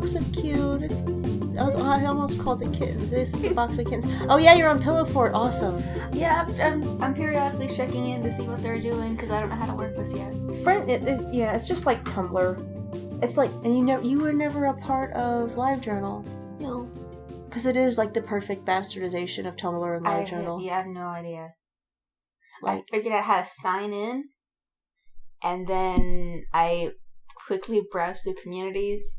box of cute. I almost called it kittens. It's a box of kittens. Oh yeah, you're on pillowfort. Awesome. Yeah, I'm periodically checking in to see what they're doing because I don't know how to work this yet. Yeah, it's just like Tumblr. It's like, and you were never a part of LiveJournal. No. Because it is like the perfect bastardization of Tumblr and LiveJournal. I have no idea. Like, I figured out how to sign in, and then I quickly browsed through communities,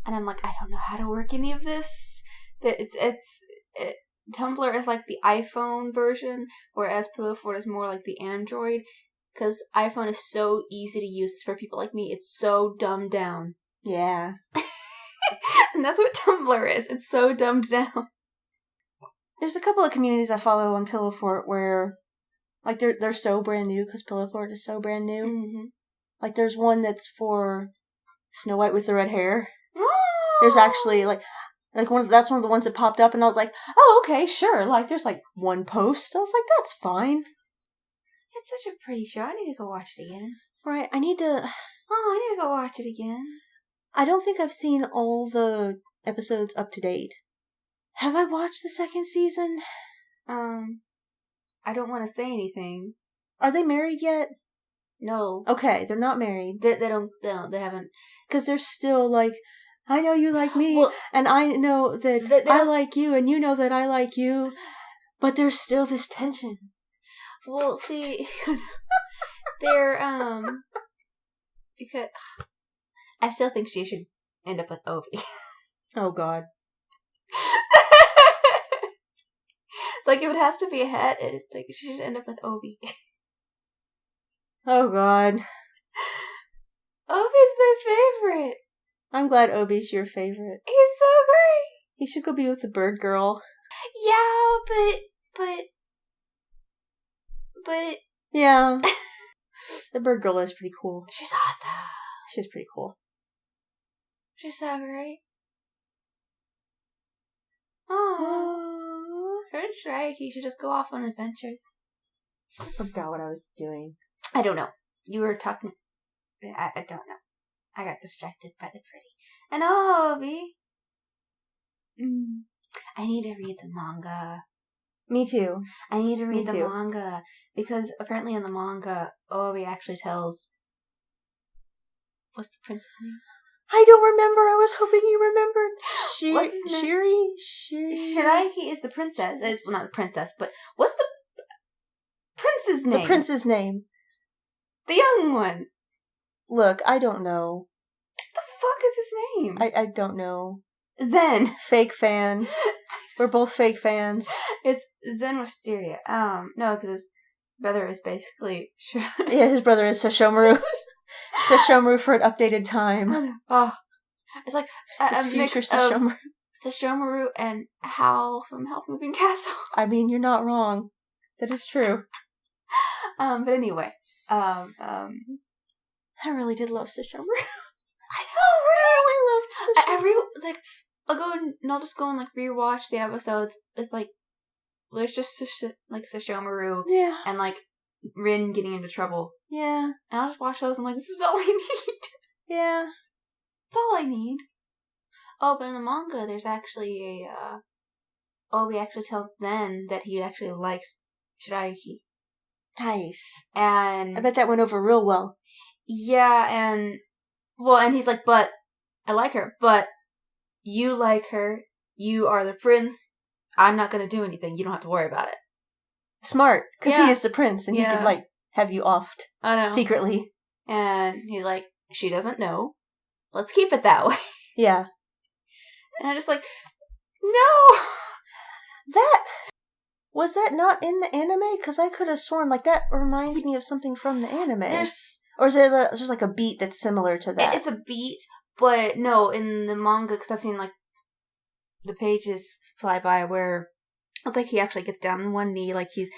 and I'm like, I don't know how to work any of this. Tumblr is like the iPhone version, whereas pillowfort is more like the Android, because iPhone is so easy to use. It's for people like me. It's so dumbed down. Yeah. And that's what Tumblr is. It's so dumbed down. There's a couple of communities I follow on pillowfort where, like, they're so brand new because pillowfort is so brand new. Mm-hmm. Like, there's one that's for Snow White with the red hair. Oh! There's actually that's one of the ones that popped up, and I was like, oh, okay, sure. Like, there's like one post. I was like, that's fine. It's such a pretty show. I need to go watch it again. Right, I need to go watch it again. I don't think I've seen all the episodes up to date. Have I watched the second season? I don't want to say anything. Are they married yet? No. Okay, they're not married. They haven't. Because they're still like, I know you like me, and I know that I like you, and you know that I like you, but there's still this tension. Well, see, they're, because I still think she should end up with Obi. Oh, God. It's like, if it has to be a hat, it's like, she should end up with Obi. Oh, God. Obi's my favorite. I'm glad Obi's your favorite. He's so great. He should go be with the bird girl. Yeah, but... Yeah. The bird girl is pretty cool. She's awesome. She's pretty cool. She's so great. Oh, her and Shrike should just go off on adventures. I forgot what I was doing. I don't know. You were talking... I don't know. I got distracted by the pretty. And Obi. I need to read the manga. Me too. I need to read the manga. Because apparently in the manga, Obi actually tells... What's the prince's name? I don't remember. I was hoping you remembered. Shiri? Shiraiki is the princess. Well, not the princess, but what's the prince's name? The prince's name. The young one. Look, I don't know. What the fuck is his name? I don't know. Zen. Fake fan. We're both fake fans. It's Zen Wisteria. No, because his brother is basically... Yeah, his brother is Sashomaru. Sashomaru for an updated time. Oh. It's like it's future Sashomaru. Sashomaru and Hal from Howl's Moving Castle. I mean, you're not wrong. That is true. But anyway, I really did love Sashomaru. I know, right? I loved Sashomaru. I'll just go and like rewatch the episodes. It's like there's just like Sashomaru, yeah, and like Rin getting into trouble. Yeah, and I'll just watch those. I'm like, this is all I need. Yeah, it's all I need. Oh, but in the manga, there's actually Obi actually tells Zen that he actually likes Shiraiki. Nice. And I bet that went over real well. Yeah, and he's like, but I like her, but you like her. You are the prince. I'm not going to do anything. You don't have to worry about it. Smart, because he is the prince, and he could, like, have you offed secretly. And he's like, she doesn't know. Let's keep it that way. Yeah. And I'm just like, no! Was that not in the anime? Because I could have sworn, like, that reminds me of something from the anime. Or is it just, like, a beat that's similar to that? It's a beat, but no, in the manga, because I've seen, like, the pages fly by where it's like he actually gets down on one knee, like he's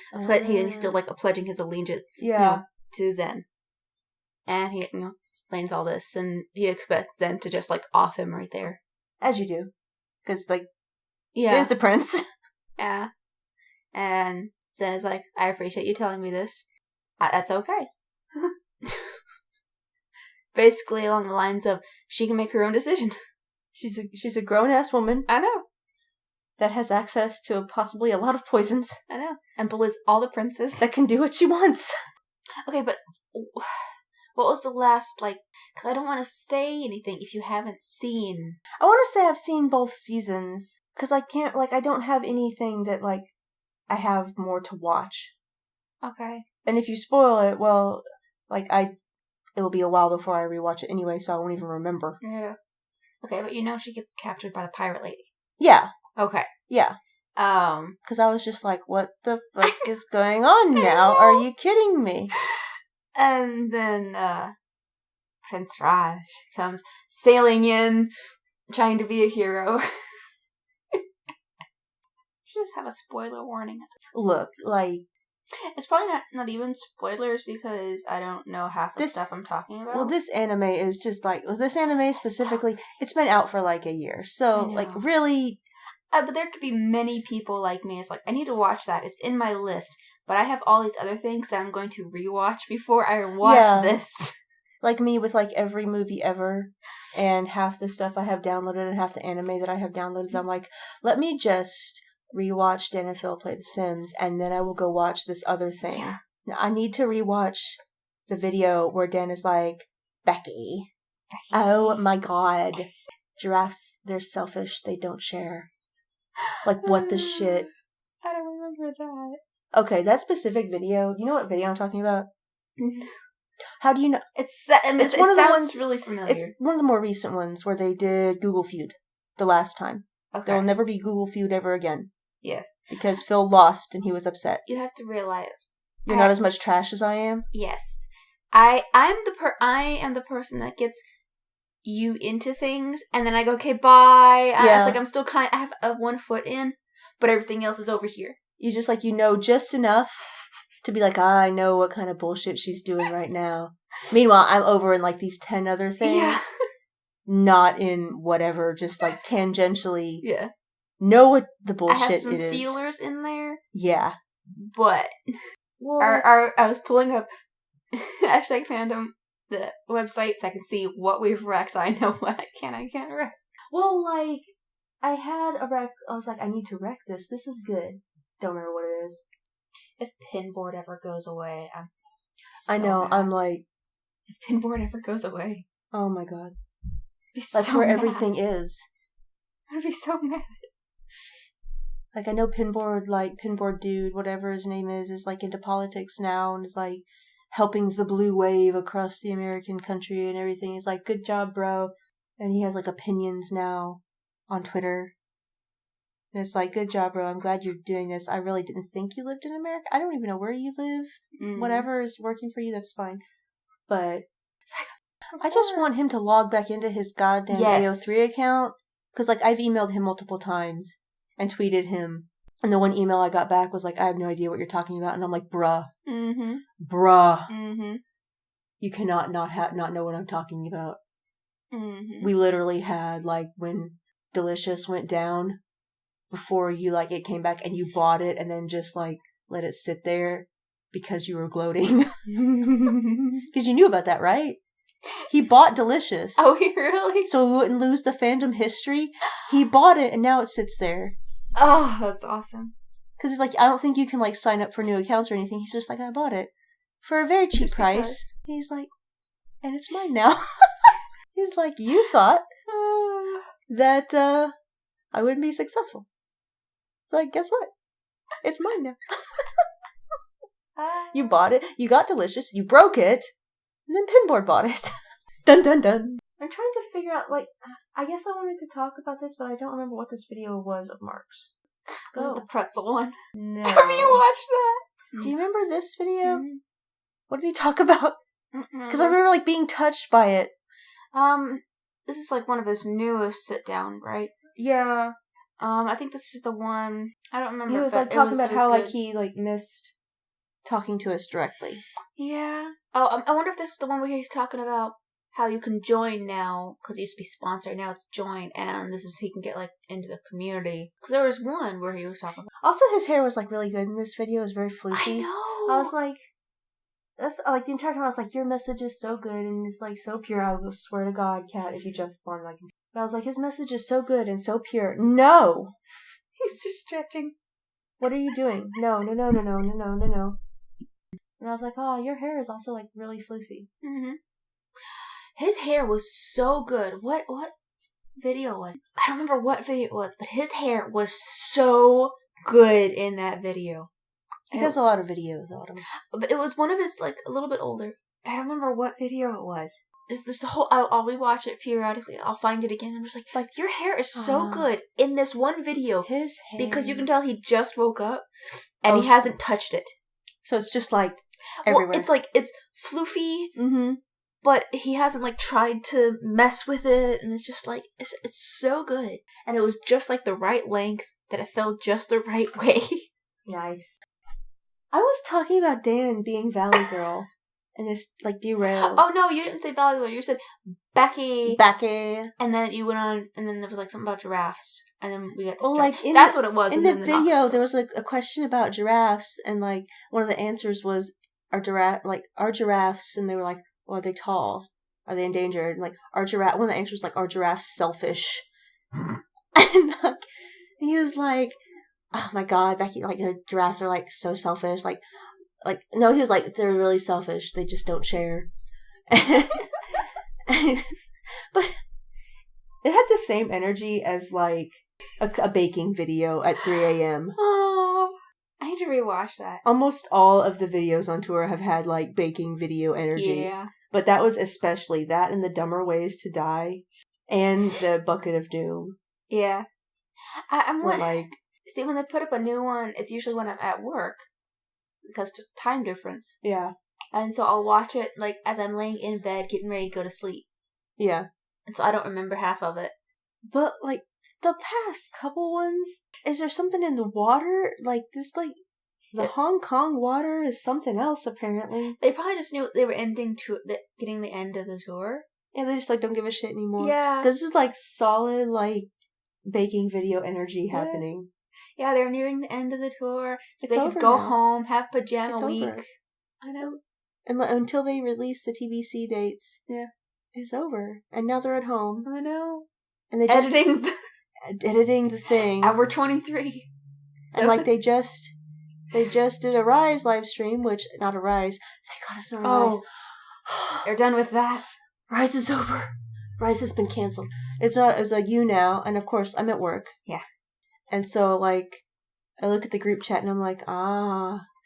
still like pledging his allegiance, to Zen, and he explains all this, and he expects Zen to just like off him right there, as you do, because like he is the prince, and Zen is like, I appreciate you telling me this, that's okay. Basically along the lines of she can make her own decision. She's a grown-ass woman. I know. That has access to possibly a lot of poisons. I know. And bullies all the princes. That can do what she wants. Okay, but what was the last, like... Because I don't want to say anything if you haven't seen... I want to say I've seen both seasons. Because I can't, like, I don't have anything that, like, I have more to watch. Okay. And if you spoil it, well, like, it'll be a while before I rewatch it anyway, so I won't even remember. Yeah. Okay, but you know she gets captured by the pirate lady. Yeah. Okay. Yeah. Because I was just like, what the fuck is going on now? Are you kidding me? And then, Prince Raj comes sailing in, trying to be a hero. Just have a spoiler warning. Look, like... It's probably not even spoilers because I don't know half the stuff I'm talking about. Well, this anime is just like... This anime specifically, it's been out for like a year. So, like, really... But there could be many people like me. It's like, I need to watch that. It's in my list. But I have all these other things that I'm going to rewatch before I watch this. Like me with like every movie ever. And half the stuff I have downloaded and half the anime that I have downloaded. I'm like, let me just rewatch Dan and Phil Play The Sims. And then I will go watch this other thing. Yeah. Now, I need to rewatch the video where Dan is like, Becky. Oh my god. Giraffes, they're selfish. They don't share. Like, what the shit? I don't remember that. Okay, that specific video, you know what video I'm talking about? How do you know? It sounds really familiar. It's one of the more recent ones where they did Google Feud the last time. Okay. There will never be Google Feud ever again. Yes. Because Phil lost and he was upset. You have to realize. You're not as much trash as I am? Yes. I am the person that gets you into things, and then I go, okay, bye. It's like I'm still I have a 1 foot in, but everything else is over here. You just like, you know just enough to be like, I know what kind of bullshit she's doing right now. Meanwhile, I'm over in like these 10 other things. Yeah. Not in whatever, just like tangentially. Yeah. Know what the bullshit it is. I have some feelers in there. Yeah. But I was pulling up hashtag fandom, the website, so I can see what we've wrecked, so I know what I can't wreck. Well, like, I had a wreck. I was like, I need to wreck this. This is good. Don't remember what it is. If pinboard ever goes away, I know. Mad. I'm like, if pinboard ever goes away, oh my god, that's where everything is. I'd be so mad. Like, I know pinboard dude, whatever his name is like into politics now and is like helping the blue wave across the American country and everything. He's like, good job, bro. And he has like opinions now on Twitter. And it's like, good job, bro. I'm glad you're doing this. I really didn't think you lived in America. I don't even know where you live. Mm-hmm. Whatever is working for you, that's fine. But it's like, I just want him to log back into his goddamn AO3 account. Because, like, I've emailed him multiple times and tweeted him. And the one email I got back was like, I have no idea what you're talking about. And I'm like, bruh. Mm-hmm. Bruh. Mm-hmm. You cannot not know what I'm talking about. Mm-hmm. We literally had, like, when Delicious went down, before you, like, it came back and you bought it and then just, like, let it sit there because you were gloating. Because you knew about that, right? He bought Delicious. Oh, really? So we wouldn't lose the fandom history. He bought it and now it sits there. Oh, that's awesome. Because he's like, I don't think you can, like, sign up for new accounts or anything. He's just like, I bought it for a very cheap price. He's like, and it's mine now. He's like, you thought that I wouldn't be successful. So, like, guess what? It's mine now. You bought it. You got Delicious. You broke it. And then Pinboard bought it. Dun dun dun. I'm trying to figure out, like, I guess I wanted to talk about this, but I don't remember what this video was of Mark's. Was it the pretzel one? No. Have you watched that? Do you remember this video? Mm-hmm. What did he talk about? Because I remember, like, being touched by it. This is, like, one of his newest sit-down, right? Yeah. I think this is the one, I don't remember. He was, like, talking about how, like, he, like, missed talking to us directly. Yeah. Oh, I wonder if this is the one where he's talking about how you can join now, because it used to be sponsored, now it's join, and this is, he can get, like, into the community. Because there was one where he was talking about... Also, his hair was, like, really good in this video. It was very floofy. I know! I was like... That's, like, the entire time I was like, your message is so good, and it's, like, so pure. I will swear to God, Kat, if you jump on my computer. But I was like, his message is so good and so pure. No! He's just stretching. What are you doing? No. And I was like, oh, your hair is also, like, really floofy. Mm-hmm. His hair was so good. What video was it? I don't remember what video it was, but his hair was so good in that video. He does a lot of videos, Autumn. But it was one of his, like, a little bit older. I don't remember what video it was. It's this whole, I'll rewatch it periodically. I'll find it again. I'm just like, your hair is so good in this one video. His hair. Because you can tell he just woke up and he hasn't touched it. So it's just like everywhere. Well, it's like, it's floofy, but he hasn't like tried to mess with it. And it's just like, it's so good. And it was just like the right length that it felt just the right way. Nice. I was talking about Dan being Valley Girl. And this, like, derailed. Oh, no, you didn't say Valley Girl. You said Becky. And then you went on, and then there was, like, something about giraffes. And then we got distracted. Like, that's what it was. In the video, there was, like, a question about giraffes. And, like, one of the answers was, are giraffes, and they were like, well, are they tall? Are they endangered? And, like, one of the answers was, like, are giraffes selfish? And, like, he was like, oh, my God, Becky, like, giraffes are, like, so selfish. Like, no, he was like, they're really selfish. They just don't share. But it had the same energy as, like, a baking video at 3 a.m. Oh, I need to rewatch that. Almost all of the videos on tour have had, like, baking video energy. Yeah. But that was especially that and the Dumber Ways to Die and the Bucket of Doom. Yeah. See, when they put up a new one, it's usually when I'm at work. Because of time difference. Yeah. And so I'll watch it, like, as I'm laying in bed, getting ready to go to sleep. Yeah. And so I don't remember half of it. But, like, the past couple ones, is there something in the water? Like, this, like, the Hong Kong water is something else, apparently. They probably just knew they were getting the end of the tour. Yeah, they just, like, don't give a shit anymore. Yeah. Because this is, like, solid, like, baking video energy happening. Yeah, they're nearing the end of the tour, so it's they could go home, have pajama it's week. Over. I know. And until they release the TBC dates, it's over. And now they're at home. I know. And they just editing the thing. And we're 23. So. And like they just did a Rise live stream, which not a Rise. Thank God it's not a Rise. They're done with that. Rise is over. Rise has been canceled. It's a You now, and of course I'm at work. Yeah. And so, like, I look at the group chat and I'm like,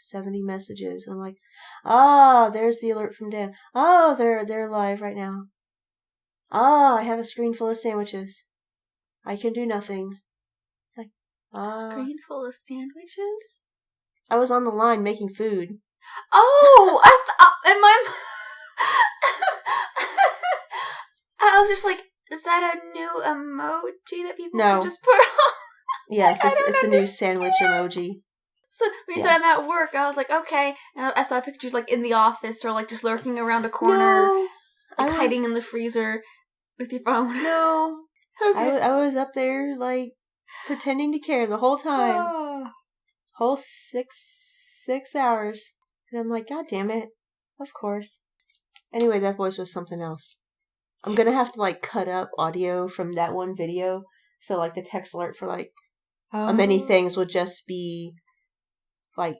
70 messages. And I'm like, there's the alert from Dan. Oh, they're live right now. I have a screen full of sandwiches. I can do nothing. It's like, a screen full of sandwiches? I was on the line making food. Oh, I was just like, is that a new emoji that people can just put on? Yes, it's a new sandwich emoji. So when you said I'm at work, I was like, okay. And I saw pictures like in the office or like just lurking around a corner, like hiding in the freezer with your phone. No, okay. I was up there like pretending to care the whole time, whole 6 hours, and I'm like, God damn it, of course. Anyway, that voice was something else. I'm gonna have to like cut up audio from that one video, so like the text alert for like. Many things would just be like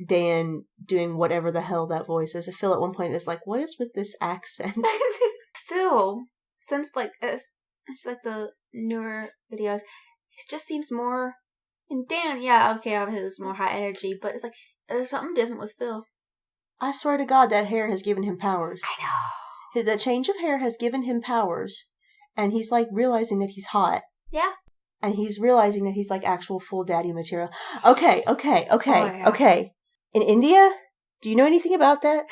Dan doing whatever the hell that voice is. Phil at one point is like, what is with this accent? Phil, since like the newer videos, he just seems more. And Dan, obviously it's more high energy, but it's like there's something different with Phil. I swear to God, that hair has given him powers. I know. The change of hair has given him powers, and he's like realizing that he's hot. Yeah. And he's realizing that he's like actual full daddy material. Okay. In India, do you know anything about that?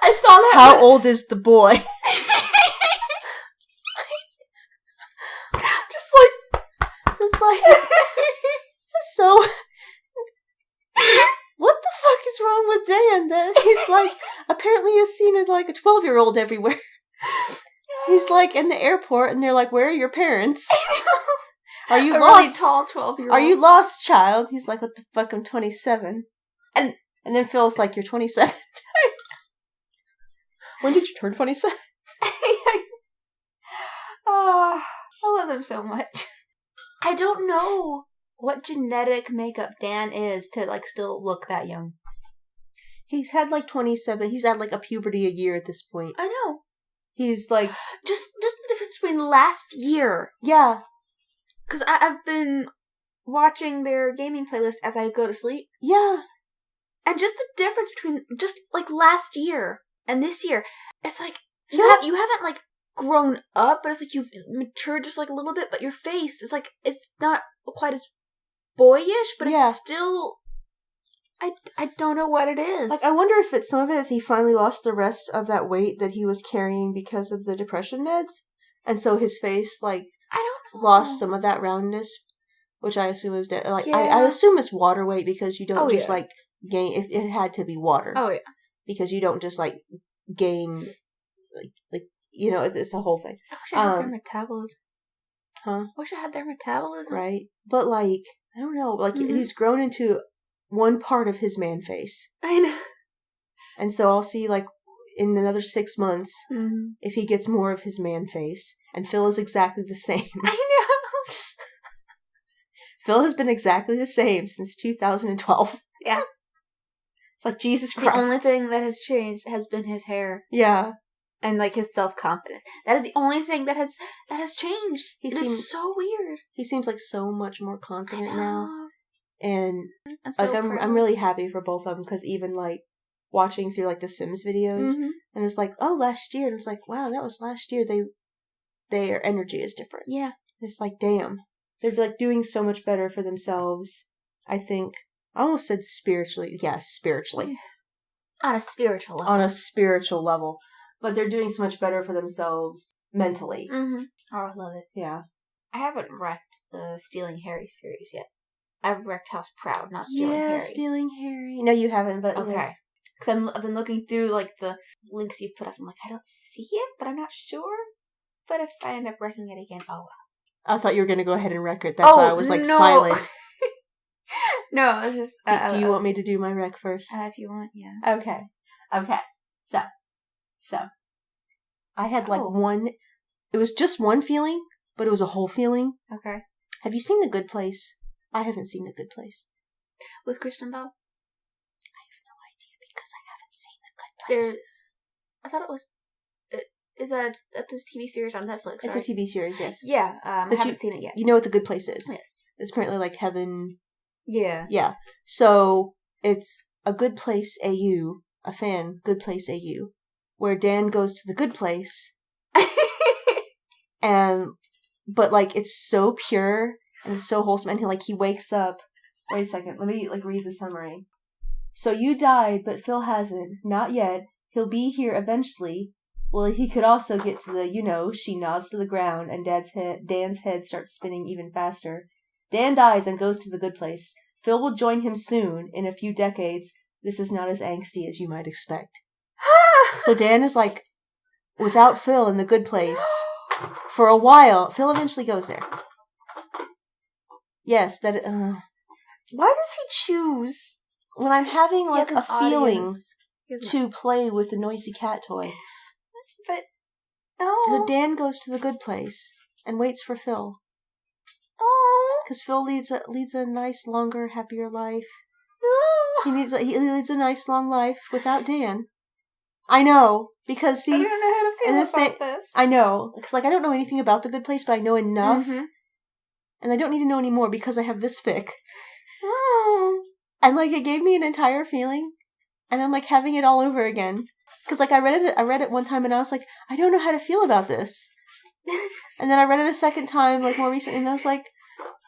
I saw that. How old is the boy? just like, so. What the fuck is wrong with Dan? That he's like, apparently is seen as like a 12-year-old everywhere. He's like in the airport, and they're like, "Where are your parents? Are you lost? Really tall 12-year-old. Are you lost, child?" He's like, "What the fuck? I'm 27." And then Phil's like, "You're 27." When did you turn 27? Oh, I love him so much. I don't know what genetic makeup Dan is to, like, still look that young. He's had, like, 27. He's had, like, a puberty a year at this point. I know. He's, like... Just the difference between last year. Yeah. Because I've been watching their gaming playlist as I go to sleep. Yeah. And just the difference between, just, like, last year and this year. It's like, you haven't, like, grown up, but it's like you've matured just, like, a little bit, but your face is, like, it's not quite as boyish, but it's still... I don't know what it is. Like, I wonder if it's some of it is he finally lost the rest of that weight that he was carrying because of the depression meds. And so his face, like, I don't know. Lost some of that roundness, which I assume is, like, I assume it's water weight because you don't like, gain, if it had to be water. Oh, yeah. Because you don't just, like, gain, like you know, it's the whole thing. I wish I had their metabolism. Huh? I wish I had their metabolism. Right. But, like, I don't know, like, he's grown into one part of his man face. I know. And so I'll see, like, in another 6 months, if he gets more of his man face. And Phil is exactly the same. I know. Phil has been exactly the same since 2012. Yeah. It's like, Jesus Christ. The only thing that has changed has been his hair. Yeah. And, like, his self-confidence. That is the only thing that has changed. It's so weird. He seems like so much more confident now. And I'm so I'm really happy for both of them because even like watching through like the Sims videos and it's like, oh, last year, and it's like, wow, that was last year. Their energy is different. Yeah. It's like, damn, they're like doing so much better for themselves. I think I almost said spiritually. Yeah, spiritually. On a spiritual level. On a spiritual level, but they're doing so much better for themselves mentally. Oh, I love it. Yeah. I haven't wrecked the Stealing Harry series yet. I've wrecked House Proud, not Stealing Harry. Yeah, Stealing Harry. No, you haven't, but okay. Because I've been looking through like the links you put up. I'm like, I don't see it, but I'm not sure. But if I end up wrecking it again, oh well. I thought you were going to go ahead and wreck it. That's why I was like silent. No, it's just. Do you want me to do my wreck first? If you want, yeah. Okay. So. I had like one. It was just one feeling, but it was a whole feeling. Okay. Have you seen The Good Place? I haven't seen The Good Place. With Kristen Bell? I have no idea because I haven't seen The Good Place. I thought it was... Is that this TV series on Netflix, It's right? a TV series, yes. Yeah, I haven't seen it yet. You know what The Good Place is? Yes. It's apparently like heaven. Yeah. Yeah. So, it's a Good Place AU, a fan, Good Place AU, where Dan goes to the good place, but like, it's so pure... And it's so wholesome. And he wakes up. Wait a second. Let me read the summary. So you died, but Phil hasn't. Not yet. He'll be here eventually. Well, he could also get to the, she nods to the ground, and Dan's head starts spinning even faster. Dan dies and goes to the good place. Phil will join him soon, in a few decades. This is not as angsty as you might expect. So Dan is like, without Phil in the good place, for a while. Phil eventually goes there. Yes, that. Why does he choose when I'm having like a feeling to play with the noisy cat toy? But so Dan goes to the good place and waits for Phil. Because Phil leads a nice, longer, happier life. He leads a nice, long life without Dan. I know because I don't know how to feel about this. I know because like I don't know anything about the good place, but I know enough. And I don't need to know any more because I have this fic. And, like, it gave me an entire feeling. And I'm, like, having it all over again. Because, like, I read it one time and I was like, I don't know how to feel about this. And then I read it a second time, like, more recently, and I was like,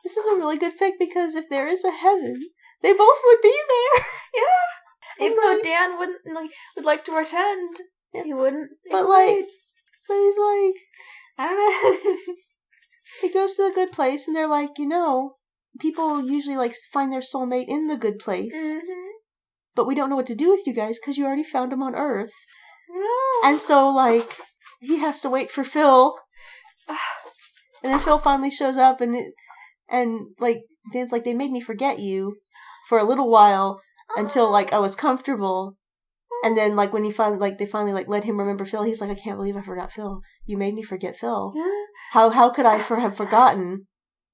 this is a really good fic because if there is a heaven, they both would be there. Yeah. Even though Dan would like to attend, he wouldn't. But he's like, I don't know. He goes to the good place, and they're like, people usually, like, find their soulmate in the good place. But we don't know what to do with you guys, because you already found him on Earth. No. And so, like, he has to wait for Phil. And then Phil finally shows up, and like, Dan's like, they made me forget you for a little while, until, like, I was comfortable. And then, like, when they finally let him remember Phil, he's like, I can't believe I forgot Phil. You made me forget Phil. How could I have forgotten?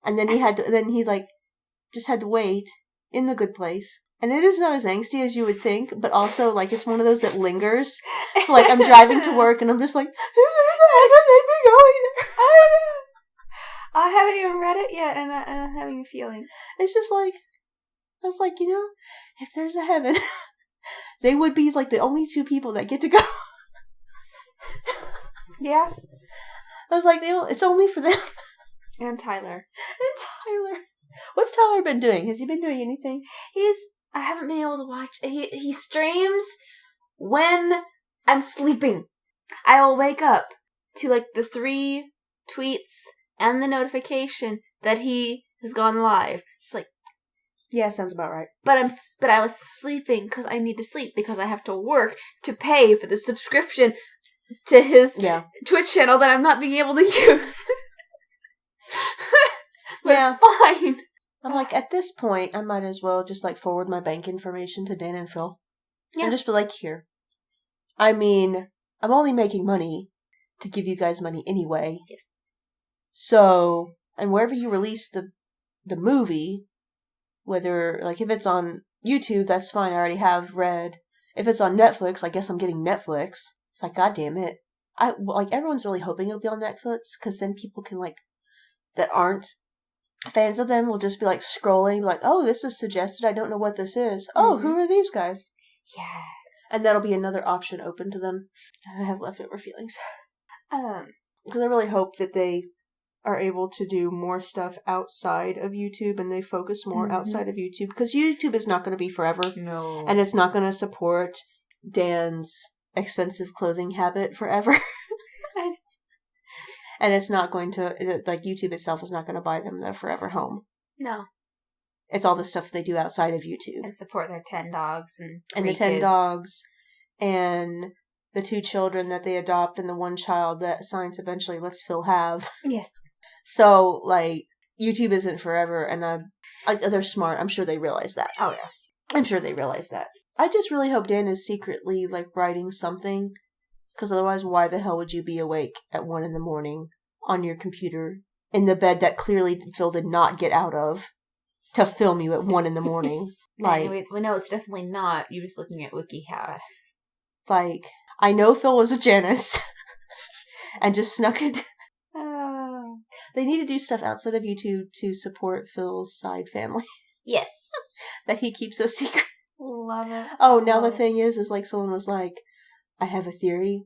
And then he just had to wait in the good place. And it is not as angsty as you would think, but also, like, it's one of those that lingers. So, like, I'm driving to work, and I'm just like, I haven't even read it yet, and I'm having a feeling. It's just like, I was like, if there's a heaven, they would be, like, the only two people that get to go. Yeah. I was like, it's only for them. And Tyler. What's Tyler been doing? Has he been doing anything? I haven't been able to watch. He streams when I'm sleeping. I will wake up to, like, the 3 tweets and the notification that he has gone live. It's like, yeah, sounds about right. But I was sleeping because I need to sleep because I have to work to pay for the subscription to his Twitch channel that I'm not being able to use. But it's fine. I'm like, at this point, I might as well just, like, forward my bank information to Dan and Phil. Yeah. And just be like, here. I mean, I'm only making money to give you guys money anyway. Yes. So, and wherever you release the movie, whether, like, if it's on YouTube, that's fine. I already have read. If it's on Netflix, I guess I'm getting Netflix. It's like, God damn it. Everyone's really hoping it'll be on Netflix, because then people can, like, that aren't fans of them will just be, like, scrolling, like, oh, this is suggested, I don't know what this is. Oh, who are these guys? Yeah. And that'll be another option open to them. I have leftover feelings. Because I really hope that they are able to do more stuff outside of YouTube, and they focus more outside of YouTube, because YouTube is not going to be forever. No. And it's not going to support Dan's expensive clothing habit forever. And it's not going to, like, YouTube itself is not going to buy them their forever home. No. It's all the stuff they do outside of YouTube. And support their 10 dogs and the 10 dogs. And the 2 children that they adopt, and the 1 child that science eventually lets Phil have. Yes. So, like, YouTube isn't forever, and they're smart. I'm sure they realize that. Oh, yeah. I'm sure they realize that. I just really hope Dan is secretly, like, writing something. Because otherwise, why the hell would you be awake at 1 a.m. on your computer in the bed that clearly Phil did not get out of to film you at 1 a.m? Like, we know it's definitely not. You're just looking at WikiHow. Like, I know Phil was a Janus and just snuck it. They need to do stuff outside of YouTube to support Phil's side family. Yes. That he keeps a secret. Love it. Oh, now the thing is like, someone was like, I have a theory.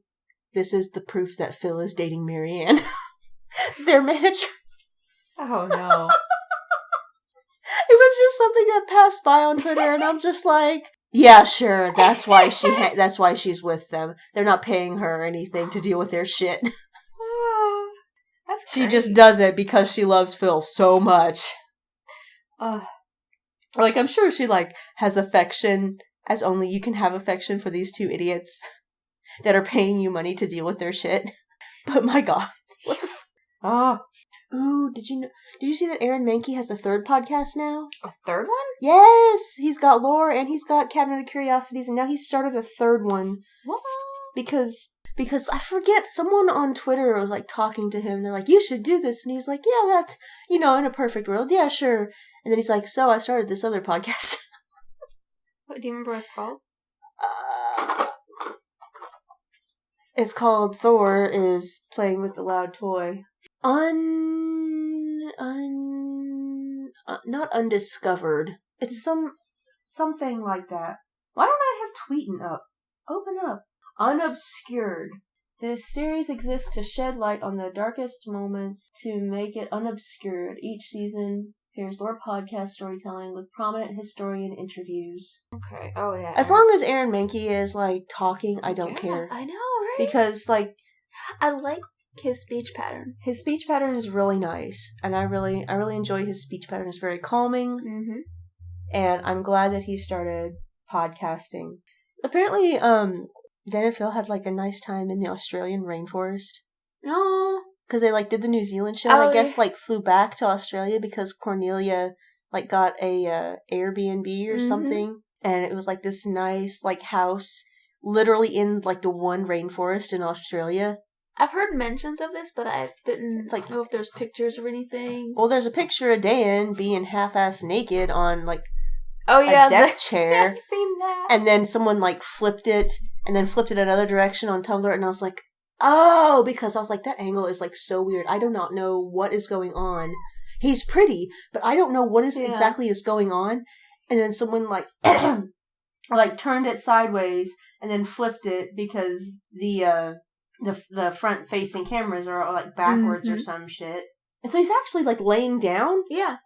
This is the proof that Phil is dating Marianne. Their manager. Oh, no. It was just something that passed by on Twitter, and I'm just like, yeah, sure, that's why that's why she's with them. They're not paying her anything to deal with their shit. That's she just does it because she loves Phil so much. Like, I'm sure she, like, has affection as only you can have affection for these 2 idiots that are paying you money to deal with their shit. But my God. What the Ooh, did you see that Aaron Mahnke has a 3rd podcast now? A 3rd one? Yes! He's got Lore, and he's got Cabinet of Curiosities, and now he's started a 3rd one. What? Because I forget, someone on Twitter was, like, talking to him. They're like, you should do this. And he's like, yeah, that's, in a perfect world. Yeah, sure. And then he's like, so I started this other podcast. What, do you remember what it's called? It's called Thor is Playing with the Loud Toy. Not Undiscovered. It's something like that. Why don't I have tweeting up? Open up. Unobscured. This series exists to shed light on the darkest moments to make it unobscured. Each season pairs Lore podcast storytelling with prominent historian interviews. Okay. Oh, yeah. As long as Aaron Mahnke is, like, talking, I don't care. I know, right? Because, like, I like his speech pattern. His speech pattern is really nice, and I really enjoy his speech pattern. It's very calming, and I'm glad that he started podcasting. Apparently, Dan and Phil had, like, a nice time in the Australian rainforest. No. Because they, like, did the New Zealand show, I guess, like, flew back to Australia because Cornelia, like, got a Airbnb or something, and it was, like, this nice, like, house literally in, like, the one rainforest in Australia. I've heard mentions of this, but I didn't know if there's pictures or anything. Well, there's a picture of Dan being half-ass naked on, like, a deck chair. I've seen that. And then someone, like, flipped it another direction on Tumblr, and I was like, oh, because I was like, that angle is, like, so weird. I do not know what is going on. He's pretty, but I don't know what exactly is going on. And then someone, like, like, turned it sideways and then flipped it because the front-facing cameras are, like, backwards or some shit. And so he's actually, like, laying down. Yeah.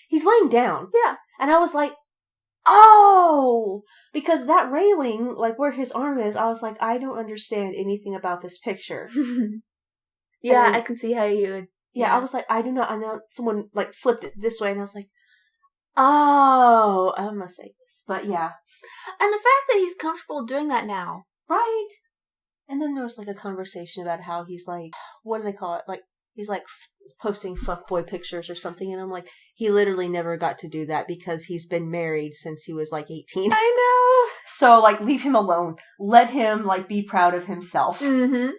He's laying down. Yeah. And I was like, oh! Because that railing, like, where his arm is, I was like, I don't understand anything about this picture. Yeah, I can see how you would. Yeah, I was like, I do not, and then someone, like, flipped it this way, and I was like, oh, I'm gonna say this, but yeah. And the fact that he's comfortable doing that now. Right. And then there was, like, a conversation about how he's, like, what do they call it? Like, he's, like, posting fuckboy pictures or something, and I'm like, he literally never got to do that because he's been married since he was, like, 18. I know! So, like, leave him alone. Let him, like, be proud of himself. Mm-hmm.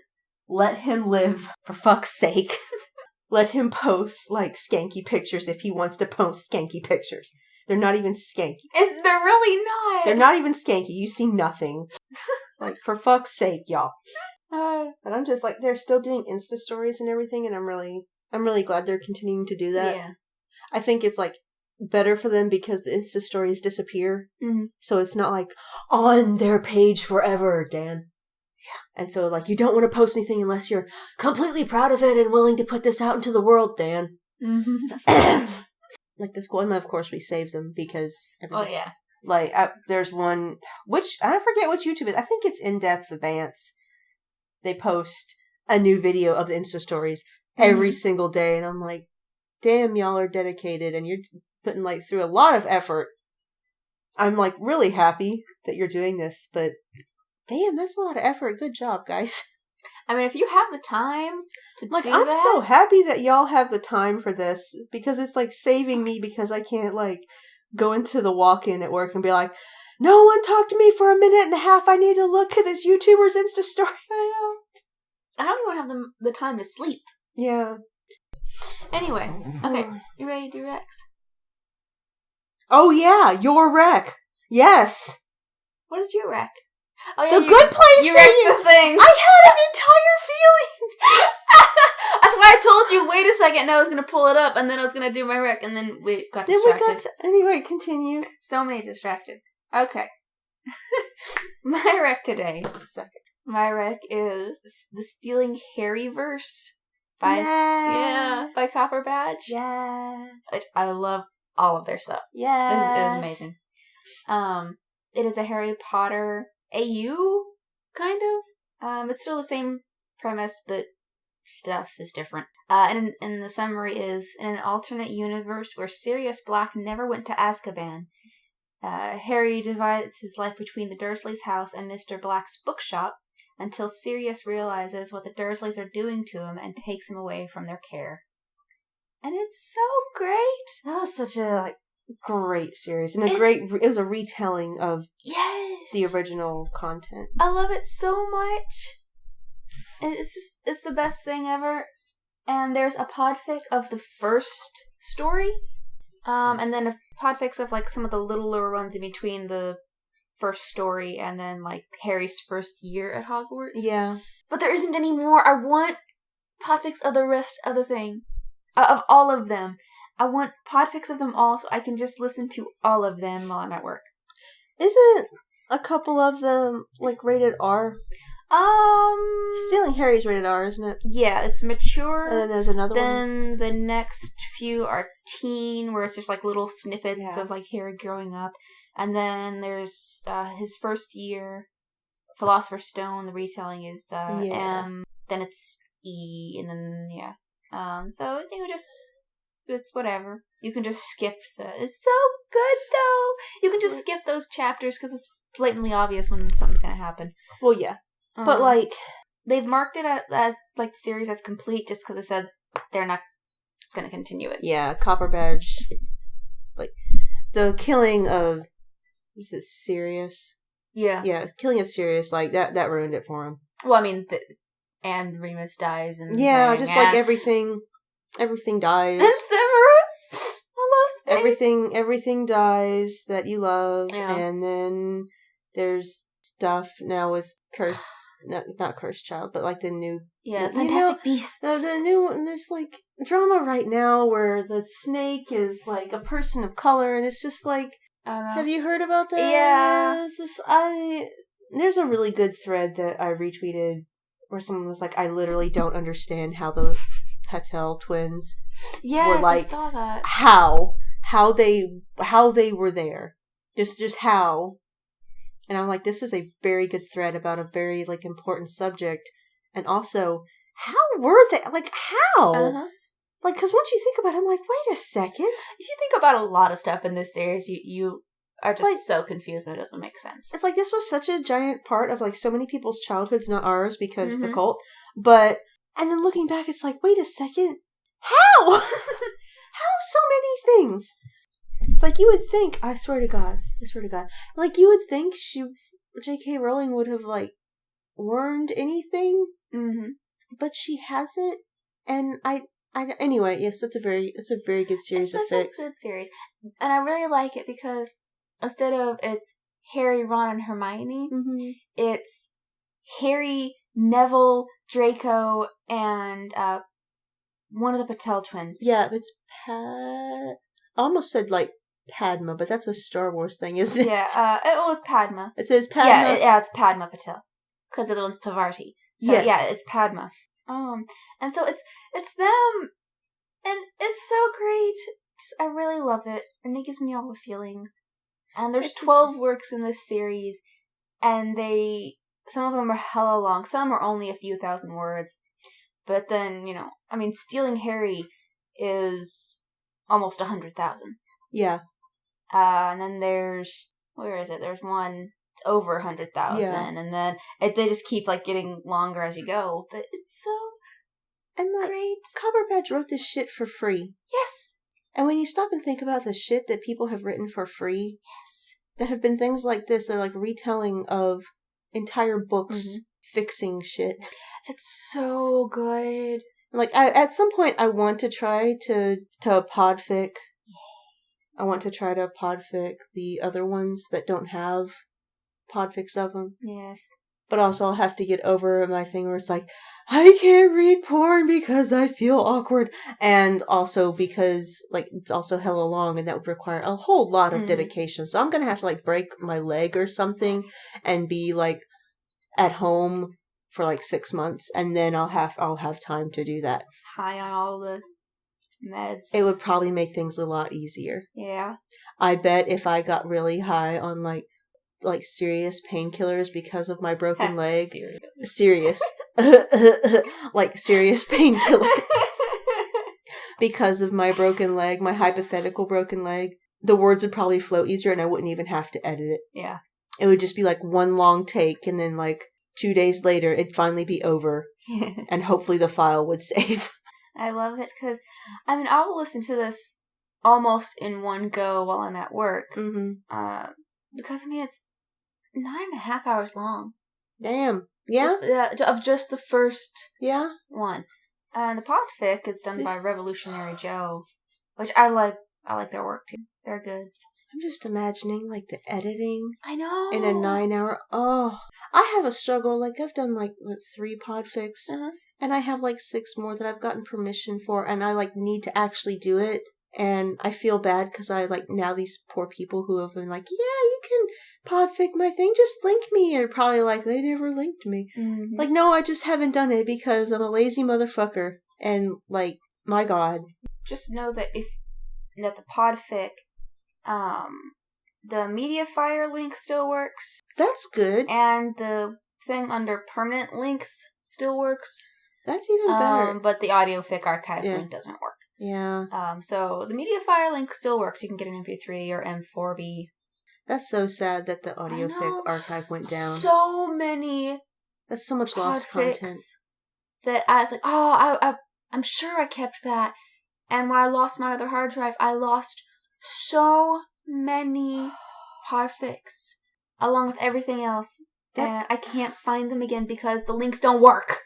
Let him live, for fuck's sake. Let him post, like, skanky pictures if he wants to post skanky pictures. They're not even skanky. They're really not. They're not even skanky. You see nothing. It's like, for fuck's sake, y'all. But I'm just like, they're still doing Insta stories and everything, and I'm really glad they're continuing to do that. Yeah. I think it's, like, better for them because the Insta stories disappear. Mm-hmm. So it's not, like, on their page forever, Dan. Yeah. And so, like, you don't want to post anything unless you're completely proud of it and willing to put this out into the world, Dan. Mm-hmm. Like, that's cool. And of course we save them because Oh, yeah. Like, there's one, which, I forget which YouTube is. I think it's In-Depth Advance. They post a new video of the Insta stories every single day. And I'm like, damn, y'all are dedicated and you're putting, like, through a lot of effort. I'm, like, really happy that you're doing this, but damn, that's a lot of effort. Good job, guys. I mean, if you have the time to do that. I'm so happy that y'all have the time for this because it's, like, saving me because I can't, like, go into the walk-in at work and be like, no one talked to me for a minute and a half. I need to look at this YouTuber's Insta story. I know. I don't even have the time to sleep. Yeah. Anyway, okay. You ready to do Rex? Oh, yeah. Your rec. Yes. What did you wreck? Oh, yeah, the good place you wrecked the thing. I had an entire feeling. That's why I told you, wait a second, I was going to pull it up, and then I was going to do my rec, and then we got distracted. Anyway, continue. So many distracted. Okay. My rec today. Just a second. My rec is the Stealing Harry verse by Copper Badge. Yes. Which I love all of their stuff. Yes. It is amazing. It is a Harry Potter AU, kind of. It's still the same premise, but stuff is different. And the summary is, in an alternate universe where Sirius Black never went to Azkaban, Harry divides his life between the Dursleys' house and Mr. Black's bookshop until Sirius realizes what the Dursleys are doing to him and takes him away from their care. And it's so great! That was such a, great series. And it was a retelling of the original content. I love it so much. It's the best thing ever. And there's a podfic of the first story. And then a podfics of, some of the littler ones in between the first story and then, Harry's first year at Hogwarts. Yeah. But there isn't any more. I want podfics of the rest of the thing. Of all of them. I want podfics of them all so I can just listen to all of them while I'm at work. Isn't a couple of them, rated R? Stealing Harry's rated R, isn't it? Yeah, it's mature. And then there's another one. Then the next few are teen, where it's just little snippets of Harry growing up. And then there's his first year, Philosopher's Stone. The retelling is M. Then it's E, and then so it's whatever. You can just skip It's so good though. You can just skip those chapters because it's blatantly obvious when something's gonna happen. Well, yeah. But, they've marked it as the series as complete just because they said they're not going to continue it. Yeah, Copper Badge. The killing of, is it Sirius? Yeah. Yeah, killing of Sirius, like, that ruined it for him. Well, I mean, and Remus dies and just like everything dies. And Severus! I love Snape. Everything dies that you love, Yeah. and then there's stuff now with not Cursed Child, but like the new... Yeah, Fantastic Beasts. The new... There's like drama right now where the snake is like a person of color, and it's just like... Have you heard about that? Yeah. It's just, there's a really good thread that I retweeted where someone was like, I literally don't understand how the Patel twins were like... I saw that. How they were there. Just how. And I'm like, this is a very good thread about a very, like, important subject. And also, how were they? Like, how? Uh-huh. Like, because once you think about it, I'm like, wait a second. If you think about a lot of stuff in this series, you are just like, so confused and it doesn't make sense. It's like, this was such a giant part of, like, so many people's childhoods, not ours, because the cult. But, and then looking back, it's like, wait a second. How? How so many things? It's like, you would think, I swear to God, like, you would think J.K. Rowling would have, like, warned anything, but she hasn't, and anyway, yes, it's a very good series of fics. It's a good series, and I really like it because instead of it's Harry, Ron, and Hermione, it's Harry, Neville, Draco, and one of the Patel twins. Yeah, it's I almost said like Padma, but that's a Star Wars thing, isn't it? Yeah, it was Padma. It says Padma. Yeah, it's Padma Patel because the other one's Pavarti. So yeah, it's Padma. And so it's them, and it's so great. I really love it, and it gives me all the feelings. And there's 12 works in this series, and some of them are hella long. Some are only a few thousand words. But then, Stealing Harry is almost 100,000. Yeah. And then where is it? There's one, it's over 100,000. Yeah. And then they just keep, like, getting longer as you go. But it's so great. Cumberbatch wrote this shit for free. Yes. And when you stop and think about the shit that people have written for free, that have been things like this, they're like retelling of entire books, fixing shit. It's so good. Like, at some point, I want to try to podfic. I want to try to podfic the other ones that don't have podfics of them. Yes. But also, I'll have to get over my thing where it's like, I can't read porn because I feel awkward. And also because, like, it's also hella long and that would require a whole lot of dedication. So I'm going to have to, like, break my leg or something and be, like, at home for, like, 6 months. And then I'll have time to do that. High on all the meds. It would probably make things a lot easier. Yeah. I bet if I got really high on, like serious painkillers because of my broken leg. Serious. Like serious painkillers. Because of my broken leg, my hypothetical broken leg, the words would probably flow easier and I wouldn't even have to edit it. Yeah. It would just be like one long take and then like 2 days later it'd finally be over and hopefully the file would save. I love it because, I will listen to this almost in one go while I'm at work. Because, it's 9.5 hours long. Damn. Yeah? Of just the first one. And the podfic is done by Revolutionary Joe, which I like their work too. They're good. I'm just imagining, like, the editing. I know. In a 9-hour... Oh. I have a struggle. Like, I've done, like 3 podfics. And I have, like, 6 more that I've gotten permission for. And I, like, need to actually do it. And I feel bad because I, like, now these poor people who have been like, yeah, you can podfic my thing, just link me. And probably like, they never linked me. Like, no, I just haven't done it because I'm a lazy motherfucker. And, like, my God. Just know that that the podfic, the Mediafire link still works. That's good. And the thing under permanent links still works. That's even better. But the audiofic archive link doesn't work. Yeah. So the Mediafire link still works. You can get an MP3 or M4B. That's so sad that the audiofic archive went down. So many. That's so much lost content. That I was like, I'm sure I kept that. And when I lost my other hard drive, I lost so many podfics. along with everything else. And I can't find them again because the links don't work.